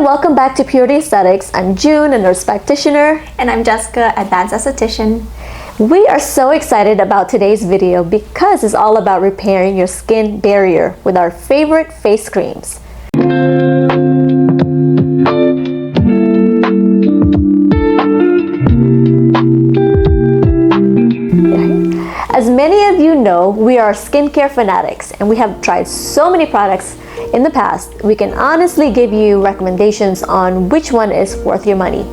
welcome back to Pureaty Aesthetics. I'm June, a nurse practitioner. And I'm Jessica, advanced esthetician. We are so excited about today's video because it's all about repairing your skin barrier with our favorite face creams. As many of you know, we are skincare fanatics and we have tried so many products in the past. We can honestly give you recommendations on which one is worth your money.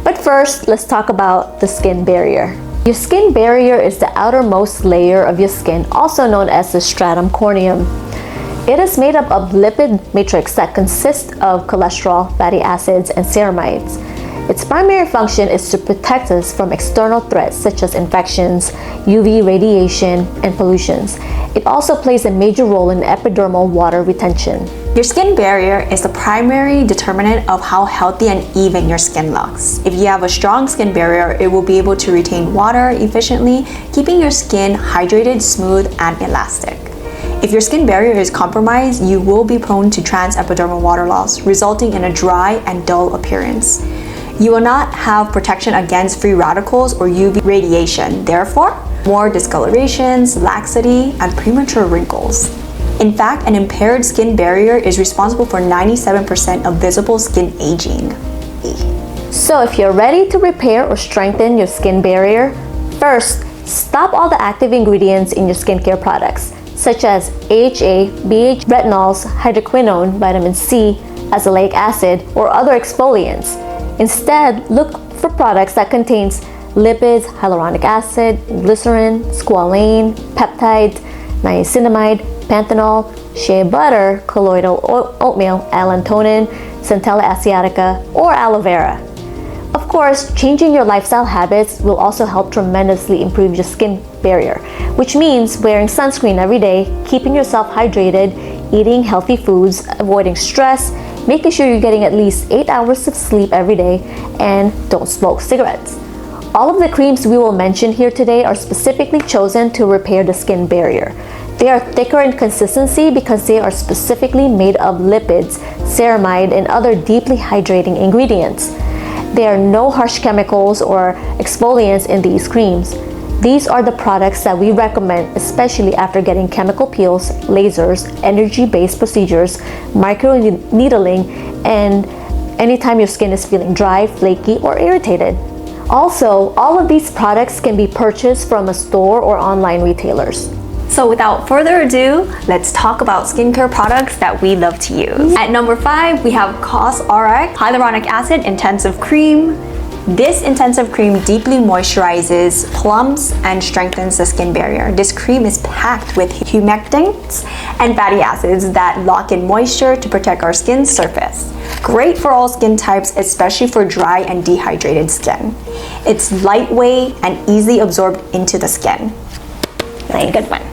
But first, let's talk about the skin barrier. Your skin barrier is the outermost layer of your skin, also known as the stratum corneum. It is made up of lipid matrix that consists of cholesterol, fatty acids, and ceramides. Its primary function is to protect us from external threats such as infections, UV radiation, and pollutions. It also plays a major role in epidermal water retention. Your skin barrier is the primary determinant of how healthy and even your skin looks. If you have a strong skin barrier, it will be able to retain water efficiently, keeping your skin hydrated, smooth, and elastic. If your skin barrier is compromised, you will be prone to transepidermal water loss, resulting in a dry and dull appearance. You will not have protection against free radicals or UV radiation, therefore, more discolorations, laxity, and premature wrinkles. In fact, an impaired skin barrier is responsible for 97% of visible skin aging. So if you're ready to repair or strengthen your skin barrier, first, stop all the active ingredients in your skincare products, such as AHA, BH, retinols, hydroquinone, vitamin C, azelaic acid, or other exfoliants. Instead, look for products that contains lipids, hyaluronic acid, glycerin, squalane, peptides, niacinamide, panthenol, shea butter, colloidal oatmeal, allantoin, centella asiatica, or aloe vera. Of course, changing your lifestyle habits will also help tremendously improve your skin barrier, which means wearing sunscreen every day, keeping yourself hydrated, eating healthy foods, avoiding stress, making sure you're getting at least 8 hours of sleep every day, and don't smoke cigarettes. All of the creams we will mention here today are specifically chosen to repair the skin barrier. They are thicker in consistency because they are specifically made of lipids, ceramide, and other deeply hydrating ingredients. There are no harsh chemicals or exfoliants in these creams. These are the products that we recommend, especially after getting chemical peels, lasers, energy-based procedures, microneedling, and anytime your skin is feeling dry, flaky, or irritated. Also, all of these products can be purchased from a store or online retailers. So without further ado, let's talk about skincare products that we love to use. At number 5, we have COSRX Hyaluronic Acid Intensive Cream. This intensive cream deeply moisturizes, plumps, and strengthens the skin barrier. This cream is packed with humectants and fatty acids that lock in moisture to protect our skin's surface. Great for all skin types, especially for dry and dehydrated skin. It's lightweight and easily absorbed into the skin. Very good one.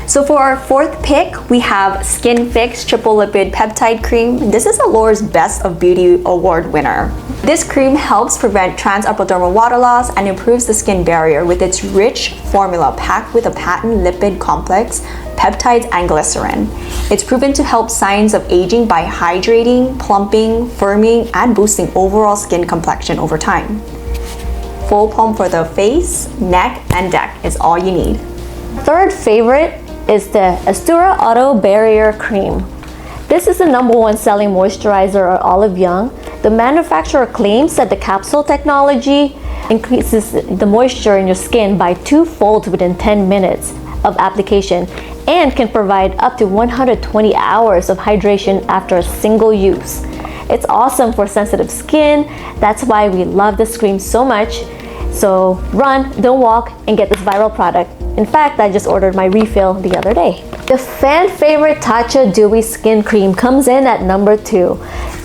So for our 4th pick, we have Skin Fix Triple Lipid Peptide Cream. This is Allure's Best of Beauty Award winner. This cream helps prevent transepidermal water loss and improves the skin barrier with its rich formula packed with a patent lipid complex, peptides, and glycerin. It's proven to help signs of aging by hydrating, plumping, firming, and boosting overall skin complexion over time. Full pump for the face, neck, and neck is all you need. 3rd favorite is the Astura Auto Barrier Cream. This is the #1 selling moisturizer at Olive Young. The manufacturer claims that the capsule technology increases the moisture in your skin by 2-fold within 10 minutes of application and can provide up to 120 hours of hydration after a single use. It's awesome for sensitive skin. That's why we love this cream so much. So run, don't walk, and get this viral product. In fact, I just ordered my refill the other day. The fan favorite Tatcha Dewy Skin Cream comes in at number 2.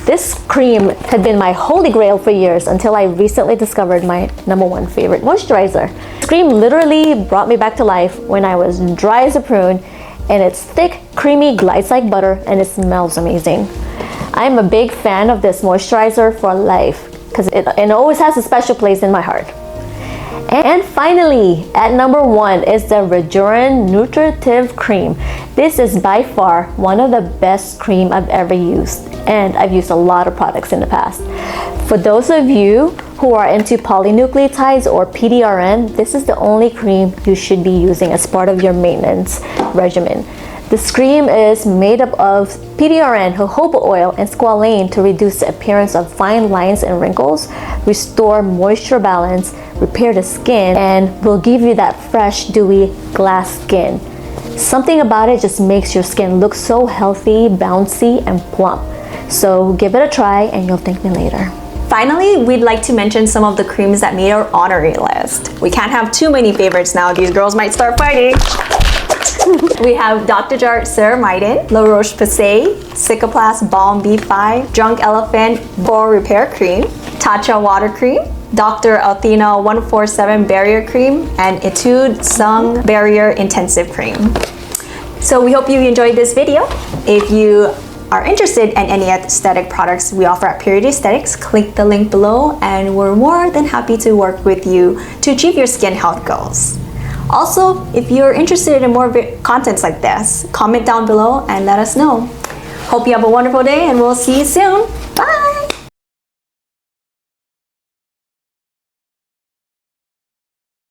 This cream had been my holy grail for years until I recently discovered my #1 favorite moisturizer. This cream literally brought me back to life when I was dry as a prune, and it's thick, creamy, glides like butter, and it smells amazing. I'm a big fan of this moisturizer for life because it always has a special place in my heart. And finally, at number 1 is the Rejuven Nutritive Cream. This is by far one of the best cream I've ever used, and I've used a lot of products in the past. For those of you who are into polynucleotides or PDRN, this is the only cream you should be using as part of your maintenance regimen. This cream is made up of PDRN, jojoba oil, and squalane to reduce the appearance of fine lines and wrinkles, restore moisture balance, repair the skin, and will give you that fresh, dewy, glass skin. Something about it just makes your skin look so healthy, bouncy, and plump. So give it a try and you'll thank me later. Finally, we'd like to mention some of the creams that made our honorary list. We can't have too many favorites now. These girls might start fighting. We have Dr. Jart Ceramide, La Roche-Posay, Cicaplast Balm B5, Drunk Elephant Pore Repair Cream, Tatcha Water Cream, Dr. Athena 147 Barrier Cream, and Etude Sun Barrier Intensive Cream. So we hope you enjoyed this video. If you are interested in any aesthetic products we offer at Pureaty Aesthetics, click the link below and we're more than happy to work with you to achieve your skin health goals. Also, if you're interested in more contents like this, comment down below and let us know. Hope you have a wonderful day and we'll see you soon.